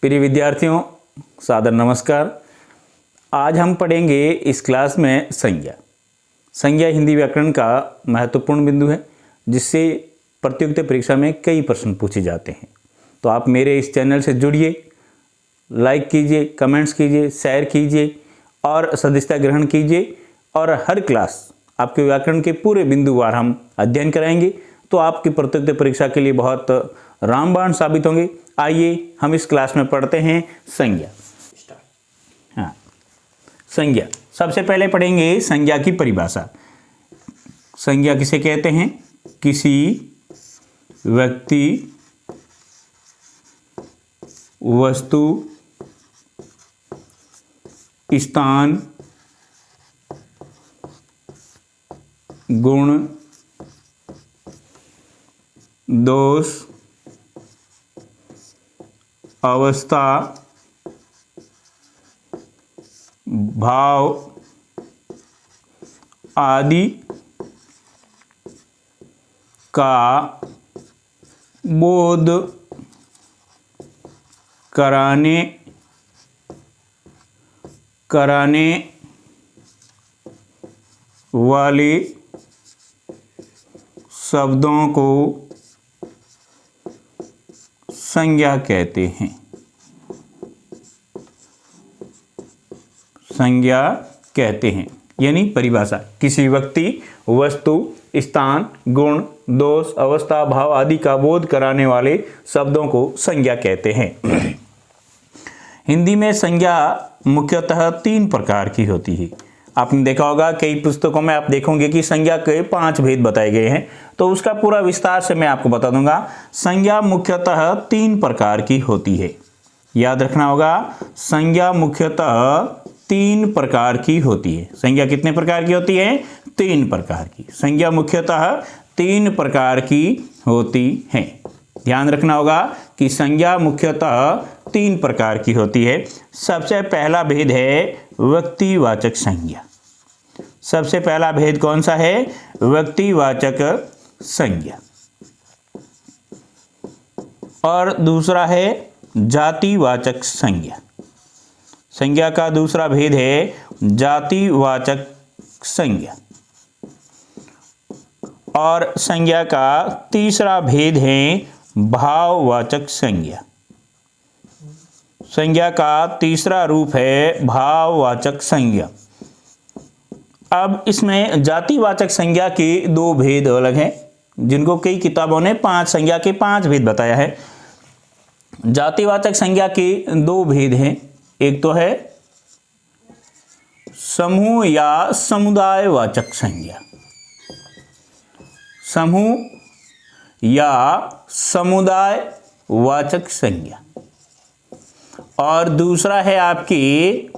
प्रिय विद्यार्थियों, सादर नमस्कार। आज हम पढ़ेंगे इस क्लास में संज्ञा। संज्ञा हिंदी व्याकरण का महत्वपूर्ण बिंदु है, जिससे प्रतियोगिता परीक्षा में कई प्रश्न पूछे जाते हैं। तो आप मेरे इस चैनल से जुड़िए, लाइक कीजिए, कमेंट्स कीजिए, शेयर कीजिए और सदस्यता ग्रहण कीजिए। और हर क्लास आपके व्याकरण के पूरे बिंदुवार हम अध्ययन कराएंगे, तो आपकी प्रतियोगिता परीक्षा के लिए बहुत रामबाण साबित होंगे। आइए हम इस क्लास में पढ़ते हैं संज्ञा। हाँ, संज्ञा सबसे पहले पढ़ेंगे संज्ञा की परिभाषा। संज्ञा किसे कहते हैं? किसी व्यक्ति, वस्तु, स्थान, गुण, दोष, अवस्था, भाव आदि का बोध कराने वाले शब्दों को संज्ञा कहते हैं। संज्ञा कहते हैं यानी परिभाषा, किसी व्यक्ति, वस्तु, स्थान, गुण, दोष, अवस्था, भाव आदि का बोध कराने वाले शब्दों को संज्ञा कहते हैं। हिंदी में संज्ञा मुख्यतः 3 प्रकार की होती है। आपने देखा होगा कई पुस्तकों में आप देखोगे कि संज्ञा के 5 भेद बताए गए हैं, तो उसका पूरा विस्तार से मैं आपको बता दूंगा। संज्ञा मुख्यतः 3 प्रकार की होती है, याद रखना होगा। संज्ञा मुख्यतः 3 प्रकार की होती है। संज्ञा कितने प्रकार की होती है? 3 प्रकार की। संज्ञा मुख्यतः 3 प्रकार की होती है। ध्यान रखना होगा कि संज्ञा मुख्यतः 3 प्रकार की होती है। सबसे पहला भेद है व्यक्तिवाचक संज्ञा। सबसे पहला भेद कौन सा है? व्यक्तिवाचक संज्ञा। और दूसरा है जातिवाचक संज्ञा। संज्ञा का दूसरा भेद है जातिवाचक संज्ञा। और संज्ञा का तीसरा भेद है भाववाचक संज्ञा। संज्ञा का तीसरा रूप है भाववाचक संज्ञा। अब इसमें जातिवाचक संज्ञा के 2 भेद अलग हैं, जिनको कई किताबों ने 5 संज्ञा के 5 भेद बताया है। जातिवाचक संज्ञा के 2 भेद हैं। एक तो है समूह या समुदायवाचक संज्ञा। समूह या समुदायवाचक संज्ञा। और दूसरा है आपकी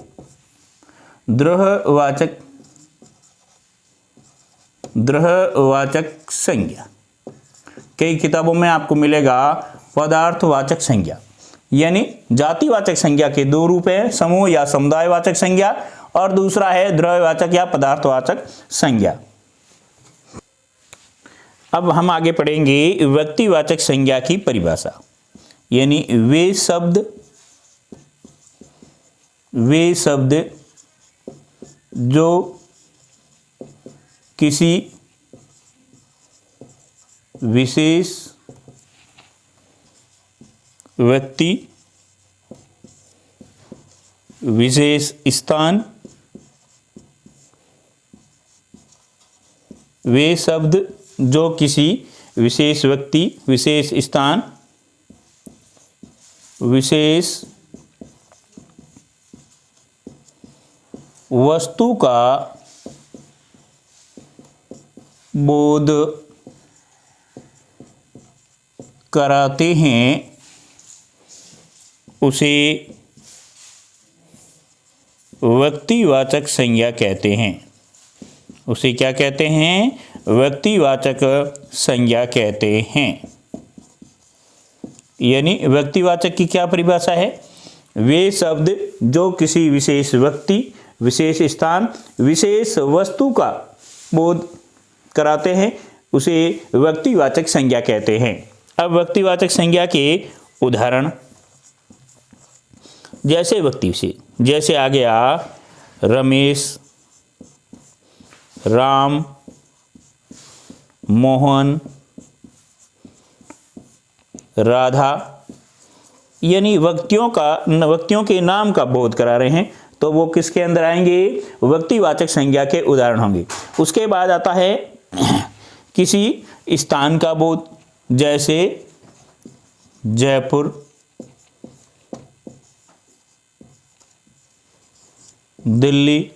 द्रव्यवाचक संज्ञा। कई किताबों में आपको मिलेगा पदार्थवाचक संज्ञा। यानी जातिवाचक संज्ञा के 2 रूप हैं, समूह या समुदायवाचक संज्ञा, और दूसरा है द्रव्यवाचक या पदार्थवाचक संज्ञा। अब हम आगे पढ़ेंगे व्यक्तिवाचक संज्ञा की परिभाषा। यानी वे शब्द जो किसी विशेष व्यक्ति, विशेष स्थान, वे शब्द जो किसी विशेष व्यक्ति, विशेष स्थान, विशेष वस्तु का बोध कराते हैं, उसे व्यक्तिवाचक संज्ञा कहते हैं। उसे क्या कहते हैं? व्यक्तिवाचक संज्ञा कहते हैं। यानी व्यक्तिवाचक की क्या परिभाषा है? वे शब्द जो किसी विशेष व्यक्ति, विशेष स्थान, विशेष वस्तु का बोध कराते हैं, उसे व्यक्तिवाचक संज्ञा कहते हैं। अब व्यक्तिवाचक संज्ञा के उदाहरण जैसे व्यक्ति विशेष, जैसे आ गया रमेश, राम, मोहन, राधा, यानी व्यक्तियों के नाम का बोध करा रहे हैं, तो वो किसके अंदर आएंगे? व्यक्तिवाचक संज्ञा के उदाहरण होंगे। उसके बाद आता है किसी स्थान का बोध, जैसे जयपुर, दिल्ली,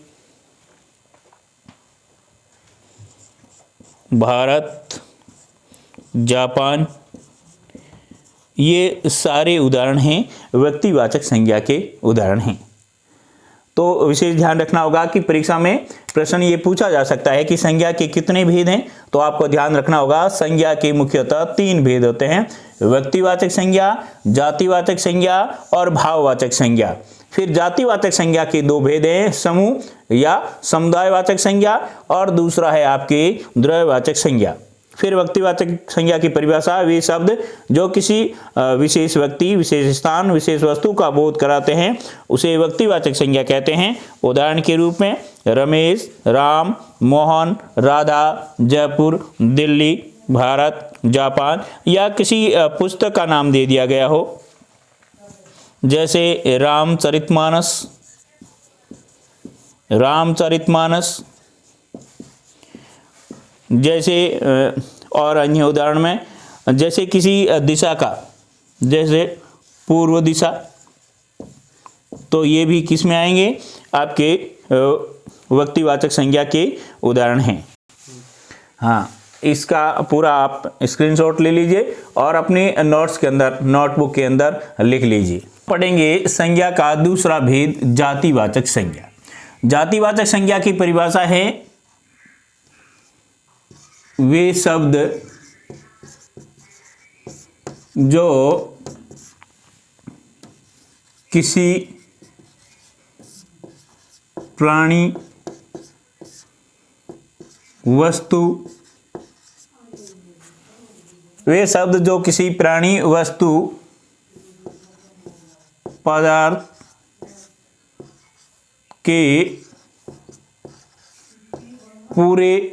भारत, जापान, ये सारे उदाहरण हैं, व्यक्तिवाचक संज्ञा के उदाहरण हैं। तो विशेष ध्यान रखना होगा कि परीक्षा में प्रश्न ये पूछा जा सकता है कि संज्ञा के कितने भेद हैं, तो आपको ध्यान रखना होगा संज्ञा के मुख्यतः 3 भेद होते हैं, व्यक्तिवाचक संज्ञा, जातिवाचक संज्ञा और भाववाचक संज्ञा। फिर जातिवाचक संज्ञा के 2 भेद हैं, समूह या समुदायवाचक संज्ञा और दूसरा है आपके द्रव्यवाचक संज्ञा। फिर व्यक्तिवाचक संज्ञा की परिभाषा, वे शब्द जो किसी विशेष व्यक्ति, विशेष स्थान, विशेष वस्तु का बोध कराते हैं उसे व्यक्तिवाचक संज्ञा कहते हैं। उदाहरण के रूप में रमेश, राम, मोहन, राधा, जयपुर, दिल्ली, भारत, जापान, या किसी पुस्तक का नाम दे दिया गया हो, जैसे रामचरितमानस, जैसे और अन्य उदाहरण में जैसे किसी दिशा का, जैसे पूर्व दिशा, तो ये भी किस में आएंगे? आपके व्यक्तिवाचक संज्ञा के उदाहरण हैं। हाँ, इसका पूरा आप स्क्रीनशॉट ले लीजिए और अपने नोट्स के अंदर, नोटबुक के अंदर लिख लीजिए। पढ़ेंगे संज्ञा का दूसरा भेद, जातिवाचक संज्ञा। जातिवाचक संज्ञा की परिभाषा है, वे शब्द जो किसी प्राणी, वस्तु, वे शब्द जो किसी प्राणी, वस्तु, पदार्थ के पूरे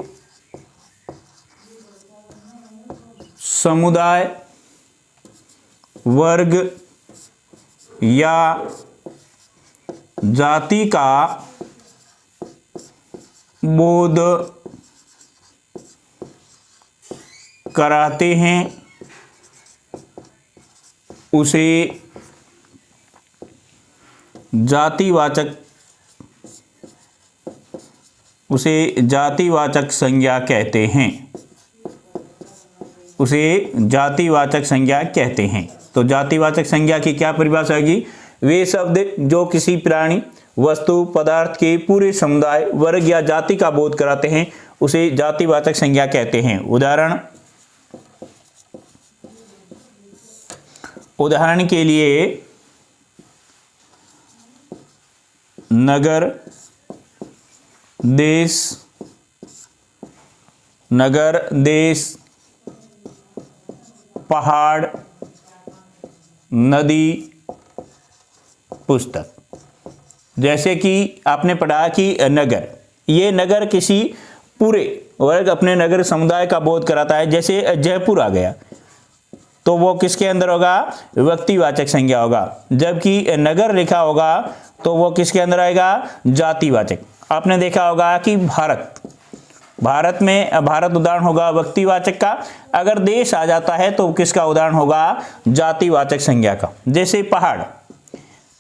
समुदाय, वर्ग या जाति का बोध कराते हैं, उसे जातिवाचक संज्ञा कहते हैं। उसे जातिवाचक संज्ञा कहते हैं। तो जातिवाचक संज्ञा की क्या परिभाषा होगी? वे शब्द जो किसी प्राणी, वस्तु, पदार्थ के पूरे समुदाय, वर्ग या जाति का बोध कराते हैं उसे जातिवाचक संज्ञा कहते हैं। उदाहरण के लिए नगर, देश, पहाड़, नदी, पुस्तक। जैसे कि आपने पढ़ा कि नगर, ये नगर किसी पूरे वर्ग, अपने नगर समुदाय का बोध कराता है। जैसे जयपुर आ गया तो वो किसके अंदर होगा? व्यक्तिवाचक संज्ञा होगा। जबकि नगर लिखा होगा तो वो किसके अंदर आएगा? जातिवाचक। आपने देखा होगा कि भारत में भारत उदाहरण होगा व्यक्तिवाचक का। अगर देश आ जाता है तो किसका उदाहरण होगा? जातिवाचक संज्ञा का। जैसे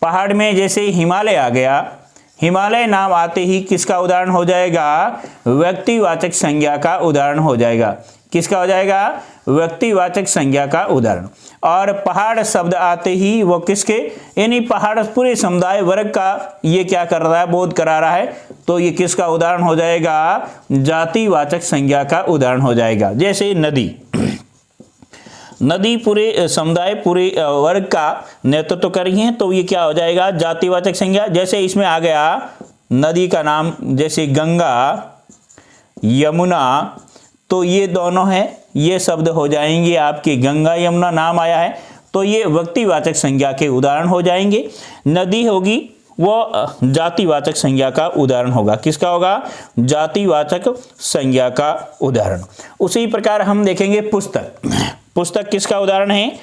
पहाड़ में जैसे हिमालय आ गया, हिमालय नाम आते ही किसका उदाहरण हो जाएगा? व्यक्तिवाचक संज्ञा का उदाहरण हो जाएगा। किसका हो जाएगा? व्यक्तिवाचक संज्ञा का उदाहरण। और पहाड़ शब्द आते ही वो किसके, यानी पहाड़ पूरे समुदाय वर्ग का ये क्या कर रहा है? बोध करा रहा है। तो ये किसका उदाहरण हो जाएगा? जातिवाचक संज्ञा का उदाहरण हो जाएगा। जैसे नदी पूरे समुदाय, पूरे वर्ग का नेतृत्व कर रही है, तो ये क्या हो जाएगा? जातिवाचक संज्ञा। जैसे इसमें आ गया नदी का नाम, जैसे गंगा, यमुना, तो ये दोनों हैं, ये शब्द हो जाएंगे आपके, गंगा यमुना नाम आया है तो ये व्यक्तिवाचक संज्ञा के उदाहरण हो जाएंगे। नदी होगी वो जातिवाचक संज्ञा का उदाहरण होगा। किसका होगा? जातिवाचक संज्ञा का उदाहरण। उसी प्रकार हम देखेंगे पुस्तक। पुस्तक किसका उदाहरण है?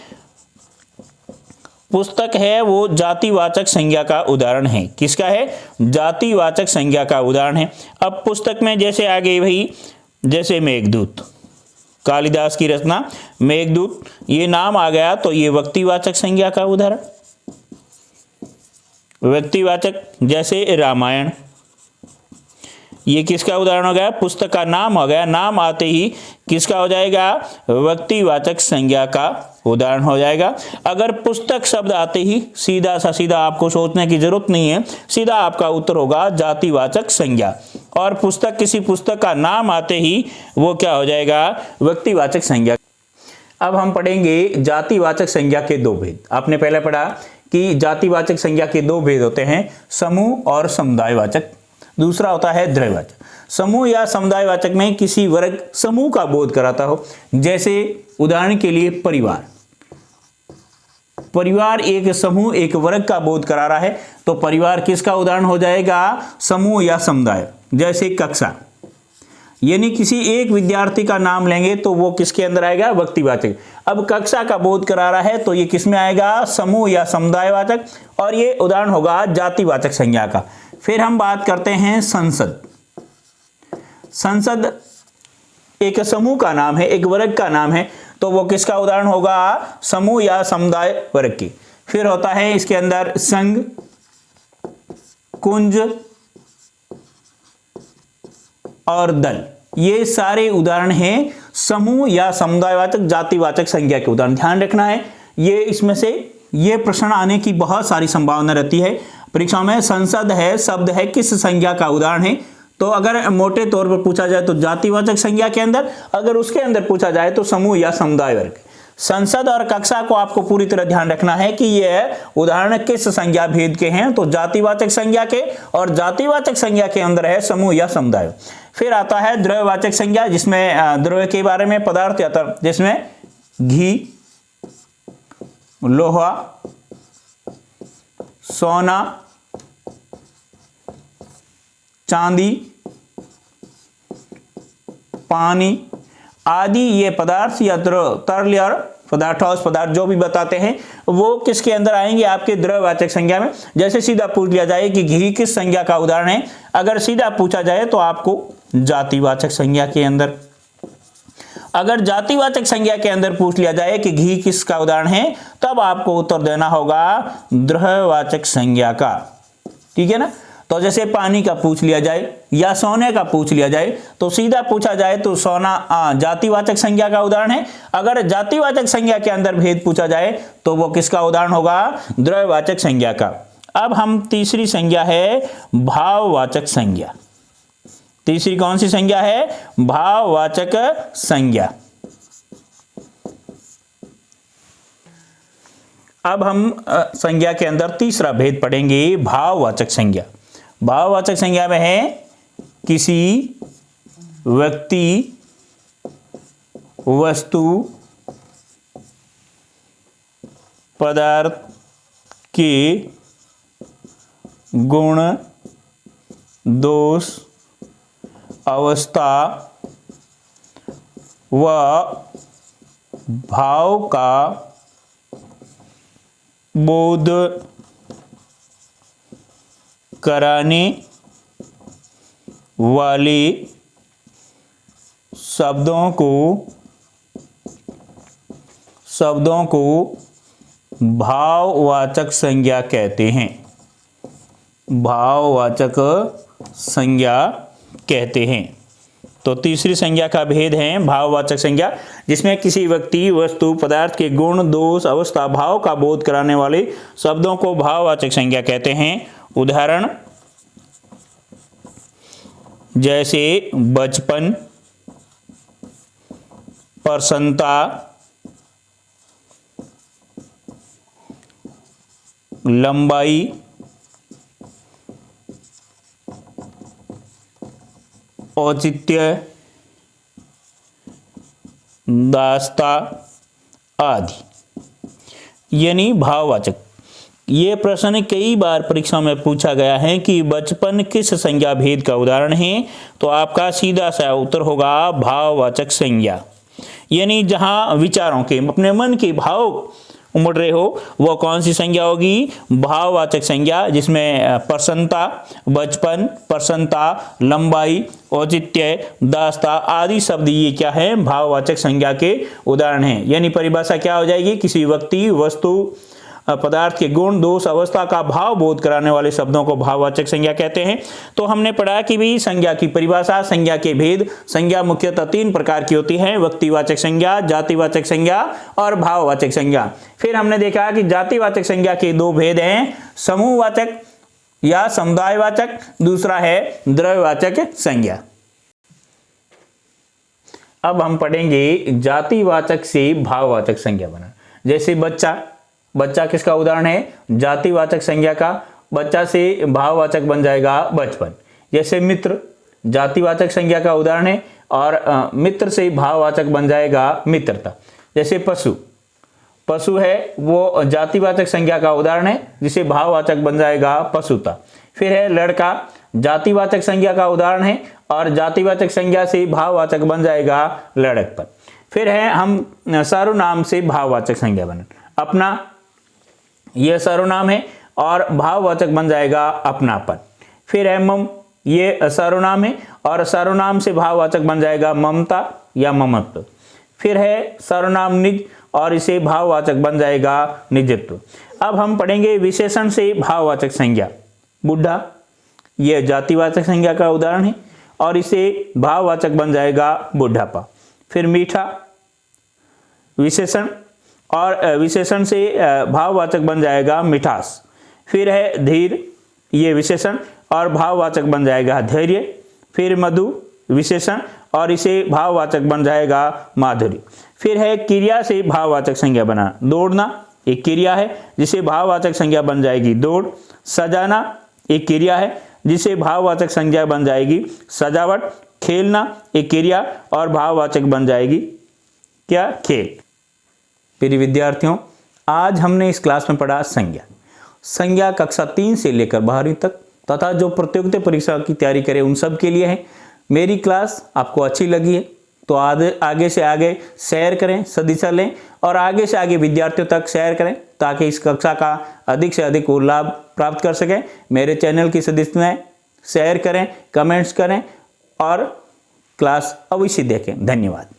पुस्तक है वो जातिवाचक संज्ञा का उदाहरण है। किसका है? जातिवाचक संज्ञा का उदाहरण है। अब पुस्तक में जैसे आ गई भाई, जैसे मेघदूत, कालिदास की रचना मेघदूत, ये नाम आ गया तो ये व्यक्तिवाचक संज्ञा का उदाहरण। व्यक्तिवाचक जैसे रामायण, ये किसका उदाहरण हो गया? पुस्तक का नाम हो गया। नाम आते ही किसका हो जाएगा? व्यक्तिवाचक संज्ञा का उदाहरण हो जाएगा। अगर पुस्तक शब्द आते ही सीधा सा सीधा आपको सोचने की जरूरत नहीं है, सीधा आपका उत्तर होगा जातिवाचक संज्ञा। और पुस्तक, किसी पुस्तक का नाम आते ही वो क्या हो जाएगा? व्यक्तिवाचक संज्ञा। अब हम पढ़ेंगे जातिवाचक संज्ञा के दो भेद। आपने पहले पढ़ा कि जातिवाचक संज्ञा के दो भेद होते हैं, समूह और समुदायवाचक। दूसरा होता है द्रव्यवाचक। समूह या समुदायवाचक में किसी वर्ग समूह का बोध कराता हो। जैसे उदाहरण के लिए परिवार। परिवार एक समूह, एक वर्ग का बोध करा रहा है, तो परिवार किसका उदाहरण हो जाएगा? समूह या समुदाय। जैसे कक्षा, यानी किसी एक विद्यार्थी का नाम लेंगे तो वो किसके अंदर आएगा? व्यक्तिवाचक। अब कक्षा का बोध करा रहा है तो ये किसमें आएगा? समूह या समुदायवाचक। और ये उदाहरण होगा जातिवाचक संज्ञा का। फिर हम बात करते हैं संसद। संसद एक समूह का नाम है, एक वर्ग का नाम है, तो वो किसका उदाहरण होगा? समूह या समुदाय वर्ग की। फिर होता है इसके अंदर संघ, कुंज और दल। ये सारे उदाहरण हैं समूह या समुदायवाचक जातिवाचक संज्ञा के उदाहरण। ध्यान रखना है, ये इसमें से ये प्रश्न आने की बहुत सारी संभावना रहती है परीक्षा में। संसद है, शब्द है, किस संज्ञा का उदाहरण है? तो अगर मोटे तौर पर पूछा जाए तो जातिवाचक संज्ञा के अंदर, अगर उसके अंदर पूछा जाए तो समूह या समुदाय वर्ग। संसद और कक्षा को आपको पूरी तरह ध्यान रखना है कि ये उदाहरण किस संज्ञा भेद के हैं, तो जातिवाचक संज्ञा के, और जातिवाचक संज्ञा के अंदर है समूह या समुदाय। फिर आता है द्रव्यवाचक संज्ञा, जिसमें द्रव्य के बारे में पदार्थ आता है, जिसमें घी, लोहा, सोना, चांदी, पानी आदि ये पदार्थ या तरल या पदार्थ, ठोस पदार्थ जो भी बताते हैं वो किसके अंदर आएंगे? आपके द्रव्यवाचक संज्ञा में। जैसे सीधा पूछ लिया जाए कि घी किस संज्ञा का उदाहरण है, अगर सीधा पूछा जाए तो आपको जातिवाचक संज्ञा के अंदर। अगर जातिवाचक संज्ञा के अंदर पूछ लिया जाए कि घी किसका उदाहरण है, तब आपको उत्तर देना होगा द्रव्यवाचक संज्ञा का। ठीक है ना? तो जैसे पानी का पूछ लिया जाए या सोने का पूछ लिया जाए, तो सीधा पूछा जाए तो सोना जातिवाचक संज्ञा का उदाहरण है। अगर जातिवाचक संज्ञा के अंदर भेद पूछा जाए तो वो किसका उदाहरण होगा? द्रव्यवाचक संज्ञा का। अब हम तीसरी संज्ञा है भाववाचक संज्ञा। तीसरी कौन सी संज्ञा है? भाववाचक संज्ञा। अब हम संज्ञा के अंदर तीसरा भेद पढ़ेंगे, भाववाचक संज्ञा। भाववाचक संज्ञा में है किसी व्यक्ति, वस्तु, पदार्थ के गुण, दोष, अवस्था व भाव का बोध कराने वाले शब्दों को भाववाचक संज्ञा कहते हैं। भाववाचक संज्ञा कहते हैं। तो तीसरी संज्ञा का भेद है भाववाचक संज्ञा, जिसमें किसी व्यक्ति, वस्तु, पदार्थ के गुण, दोष, अवस्था, भाव का बोध कराने वाले शब्दों को भाववाचक संज्ञा कहते हैं। उदाहरण जैसे बचपन, प्रसन्नता, लंबाई, औचित्य, दास्ता आदि। यानी भाववाचक। ये प्रश्न कई बार परीक्षा में पूछा गया है कि बचपन किस संज्ञा भेद का उदाहरण है, तो आपका सीधा सा उत्तर होगा भाववाचक संज्ञा। यानी जहाँ विचारों के, अपने मन के भाव उमड़ रहे हो, वह कौन सी संज्ञा होगी? भाववाचक संज्ञा, जिसमें प्रसन्नता, बचपन, प्रसन्नता, लंबाई, औचित्य, दास्ता आदि शब्द ये क्या है? भाववाचक संज्ञा के उदाहरण हैं। यानी परिभाषा क्या हो जाएगी? किसी व्यक्ति, वस्तु, पदार्थ के गुण, दोष, अवस्था का भाव बोध कराने वाले शब्दों को भाववाचक संज्ञा कहते हैं। तो हमने पढ़ा कि भी संज्ञा की परिभाषा, संज्ञा के भेद। संज्ञा मुख्यतः 3 प्रकार की होती है: व्यक्तिवाचक संज्ञा, जातिवाचक संज्ञा और भाववाचक संज्ञा। फिर हमने देखा कि जातिवाचक संज्ञा के 2 भेद हैं: समूहवाचक या समुदायवाचक, दूसरा है द्रव्यवाचक संज्ञा। अब हम पढ़ेंगे जातिवाचक से भाववाचक संज्ञा बना। जैसे बच्चा किसका उदाहरण है? जातिवाचक संज्ञा का। बच्चा से भाववाचक बन जाएगा बचपन। जैसे मित्र जातिवाचक संज्ञा का उदाहरण है और मित्र से भाववाचक बन जाएगा मित्रता। जैसे पशु है, वो जातिवाचक संज्ञा का उदाहरण है, जिसे भाववाचक बन जाएगा पशुता। फिर है लड़का, जातिवाचक संज्ञा का उदाहरण है और जातिवाचक संज्ञा से भाववाचक बन जाएगा लड़कपन। फिर है हम सर्वनाम से भाववाचक संज्ञा बना। अपना, यह सर्वनाम है और भाववाचक बन जाएगा अपनापन। फिर है मम, ये सर्वनाम है और सर्वनाम से भाववाचक बन जाएगा ममता या ममत्व। फिर है सर्वनाम निज और इसे भाववाचक बन जाएगा निजत्व। अब हम पढ़ेंगे विशेषण से भाववाचक संज्ञा। बुढ़ा, यह जातिवाचक संज्ञा का उदाहरण है और इसे भाववाचक बन जाएगा बुढ़ापा। फिर मीठा, विशेषण और विशेषण से भाववाचक बन जाएगा मिठास। फिर है धीर, ये विशेषण और भाववाचक बन जाएगा धैर्य। फिर मधु, विशेषण और इसे भाववाचक बन जाएगा माधुरी। फिर है क्रिया से भाववाचक संज्ञा बना। दौड़ना एक क्रिया है, जिसे भाववाचक संज्ञा बन जाएगी दौड़। सजाना एक क्रिया है, जिसे भाववाचक संज्ञा बन जाएगी सजावट। खेलना एक क्रिया और भाववाचक बन जाएगी क्या? खेल। प्रिय विद्यार्थियों, आज हमने इस क्लास में पढ़ा संज्ञा कक्षा 3 से लेकर 12वीं तक तथा जो प्रतियोगिता परीक्षा की तैयारी करें उन सब के लिए है। मेरी क्लास आपको अच्छी लगी है तो आगे से आगे शेयर करें, सदिशा लें और आगे से आगे विद्यार्थियों तक शेयर करें ताकि इस कक्षा का अधिक से अधिक वो लाभ प्राप्त कर सकें। मेरे चैनल की सदस्यताएं शेयर करें, कमेंट्स करें और क्लास अवश्य देखें। धन्यवाद।